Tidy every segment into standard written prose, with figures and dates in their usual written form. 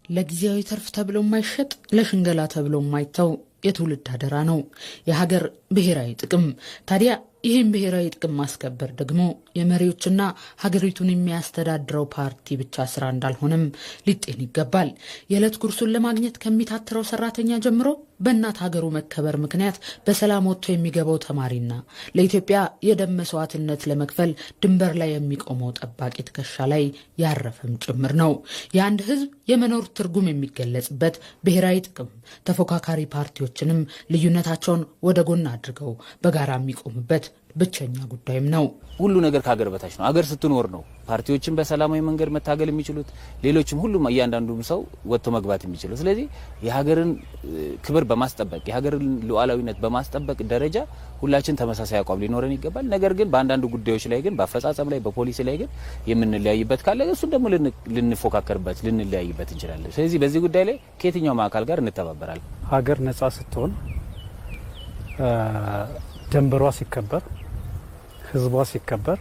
ለጊዜያዊ ተርፍ ተብሎ የማይሸጥ ለሽንገላ ተብሎ የማይተው የትውልድ አደራ ነው የሀገር ብሔራዊ ጥቅም። ታዲያ ይህን ብሔራዊ ጥቅም ማስከበር ደግሞ የመሪዎችና ሀገሪቱን የሚያስተዳድረው ፓርቲ ብቻ ስራ እንዳልሆነም ሊጤን ይገባል። የዕለት ጉርሱን ለማግኘት ከሚታትረው ሰራተኛ ጀምሮ በእናት ሀገሩ መከበር ምክንያት በሰላም ወጥቶ የሚገባው ተማሪና ለኢትዮጵያ የደም መስዋዕትነት ለመክፈል ድንበር ላይ የሚቆመው ጠባቂ ትከሻ ላይ ያረፈም ጭምር ነው። የአንድ ህዝብ የመኖር ትርጉም የሚገለጽበት ብሔራዊ ጥቅም ተፎካካሪ ፓርቲዎችንም ልዩነታቸውን ወደ ጎን አድርገው በጋራ የሚቆሙበት ብቸኛ ጉዳይም ነው። ሁሉ ነገር ከሀገር በታች ነው። ሀገር ስትኖር ነው ፓርቲዎችን በሰላማዊ መንገድ መታገል የሚችሉት፣ ሌሎችም ሁሉም እያንዳንዱም ሰው ወጥቶ መግባት የሚችለው። ስለዚህ የሀገርን ክብር በማስጠበቅ የሀገርን ሉዓላዊነት በማስጠበቅ ደረጃ ሁላችን ተመሳሳይ አቋም ሊኖረን ይገባል። ነገር ግን በአንዳንድ ጉዳዮች ላይ ግን በአፈጻጸም ላይ በፖሊሲ ላይ ግን የምንለያይበት ካለ እሱን ደግሞ ልንፎካከርበት ልንለያይበት እንችላለን። ስለዚህ በዚህ ጉዳይ ላይ ከየትኛውም አካል ጋር እንተባበራለን። ሀገር ነጻ ስትሆን ድንበሯ ሲከበር ህዝቧ ሲከበር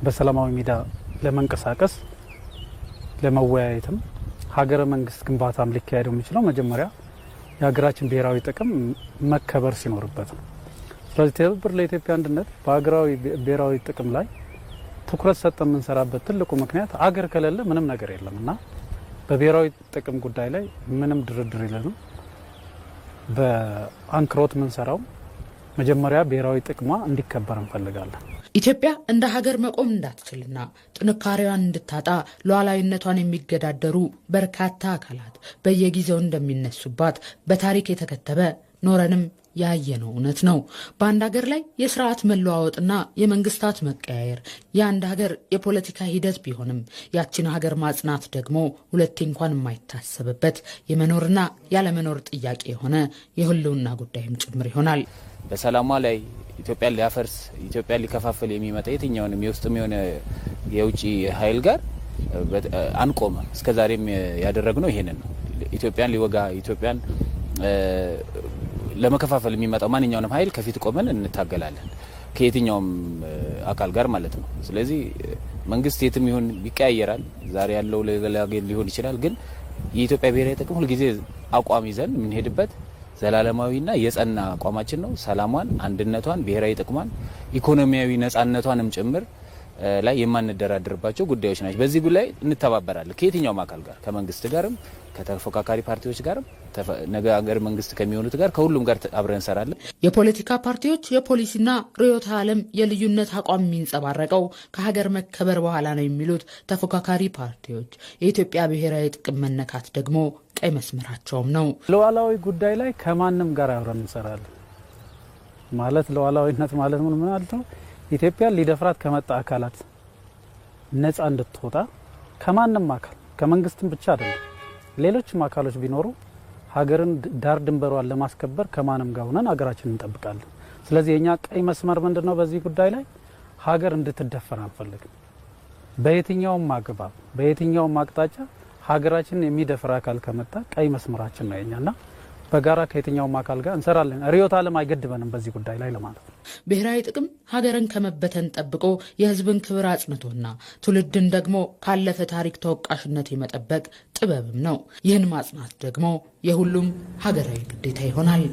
በሰላማዊ ሜዳ ለመንቀሳቀስ ለመወያየትም ሀገረ መንግስት ግንባታም ሊካሄደው የሚችለው መጀመሪያ የሀገራችን ብሔራዊ ጥቅም መከበር ሲኖርበት ነው። ስለዚህ ትብብር ለኢትዮጵያ አንድነት በሀገራዊ ብሔራዊ ጥቅም ላይ ትኩረት ሰጥተን የምንሰራበት ትልቁ ምክንያት አገር ከሌለ ምንም ነገር የለምና በብሔራዊ ጥቅም ጉዳይ ላይ ምንም ድርድር የለንም። በአንክሮት የምንሰራው መጀመሪያ ብሔራዊ ጥቅሟ እንዲከበር እንፈልጋለን። ኢትዮጵያ እንደ ሀገር መቆም እንዳትችልና ጥንካሬዋን እንድታጣ ሉዓላዊነቷን የሚገዳደሩ በርካታ አካላት በየጊዜው እንደሚነሱባት በታሪክ የተከተበ ኖረንም ያየነው እውነት ነው። በአንድ ሀገር ላይ የስርዓት መለዋወጥና የመንግስታት መቀያየር የአንድ ሀገር የፖለቲካ ሂደት ቢሆንም ያችን ሀገር ማጽናት ደግሞ ሁለቴ እንኳን የማይታሰብበት የመኖርና ያለመኖር ጥያቄ የሆነ የህልውና ጉዳይም ጭምር ይሆናል። በሰላሟ ላይ ኢትዮጵያን ሊያፈርስ ኢትዮጵያን ሊከፋፈል የሚመጣ የትኛውንም የውስጥም የሆነ የውጭ ኃይል ጋር አንቆምም። እስከዛሬም ያደረግነው ይሄንን ነው። ኢትዮጵያን ሊወጋ ኢትዮጵያን ለመከፋፈል የሚመጣው ማንኛውንም ኃይል ከፊት ቆመን እንታገላለን፣ ከየትኛውም አካል ጋር ማለት ነው። ስለዚህ መንግስት የትም ይሁን ይቀያየራል። ዛሬ ያለው ሌላ ሊሆን ይችላል። ግን የኢትዮጵያ ብሔራዊ ጥቅም ሁልጊዜ አቋም ይዘን የምንሄድበት ዘላለማዊና የጸና አቋማችን ነው። ሰላሟን፣ አንድነቷን፣ ብሔራዊ ጥቅሟን፣ ኢኮኖሚያዊ ነጻነቷንም ጭምር ላይ የማንደራደርባቸው ጉዳዮች ናቸው። በዚህ ጉዳይ እንተባበራለን ከየትኛውም አካል ጋር፣ ከመንግስት ጋርም፣ ከተፎካካሪ ፓርቲዎች ጋርም፣ ነገ ሀገር መንግስት ከሚሆኑት ጋር፣ ከሁሉም ጋር አብረን እንሰራለን። የፖለቲካ ፓርቲዎች የፖሊሲና ርዕዮተ ዓለም የልዩነት አቋም የሚንጸባረቀው ከሀገር መከበር በኋላ ነው የሚሉት ተፎካካሪ ፓርቲዎች የኢትዮጵያ ብሔራዊ ጥቅም መነካት ደግሞ ቀይ መስመራቸውም ነው። ሉዓላዊ ጉዳይ ላይ ከማንም ጋር አብረን እንሰራለን ማለት ሉዓላዊነት ማለት ምን ማለት ነው? ኢትዮጵያ ሊደፍራት ከመጣ አካላት ነፃ እንድትወጣ ከማንም አካል ከመንግስትም ብቻ አይደለም ሌሎችም አካሎች ቢኖሩ ሀገርን ዳር ድንበሯን ለማስከበር ከማንም ጋር ሆነን ሀገራችንን እንጠብቃለን። ስለዚህ የኛ ቀይ መስመር ምንድነው? በዚህ ጉዳይ ላይ ሀገር እንድትደፈር አንፈልግም። በየትኛውም አግባብ በየትኛውም አቅጣጫ ሀገራችንን የሚደፍር አካል ከመጣ ቀይ መስመራችን ነው የኛና በጋራ ከየትኛውም አካል ጋር እንሰራለን። ርዕዮተ ዓለም አይገድበንም በዚህ ጉዳይ ላይ ለማለት ነው። ብሔራዊ ጥቅም ሀገርን ከመበተን ጠብቆ የህዝብን ክብር አጽንቶና ትውልድን ደግሞ ካለፈ ታሪክ ተወቃሽነት የመጠበቅ ጥበብም ነው። ይህን ማጽናት ደግሞ የሁሉም ሀገራዊ ግዴታ ይሆናል።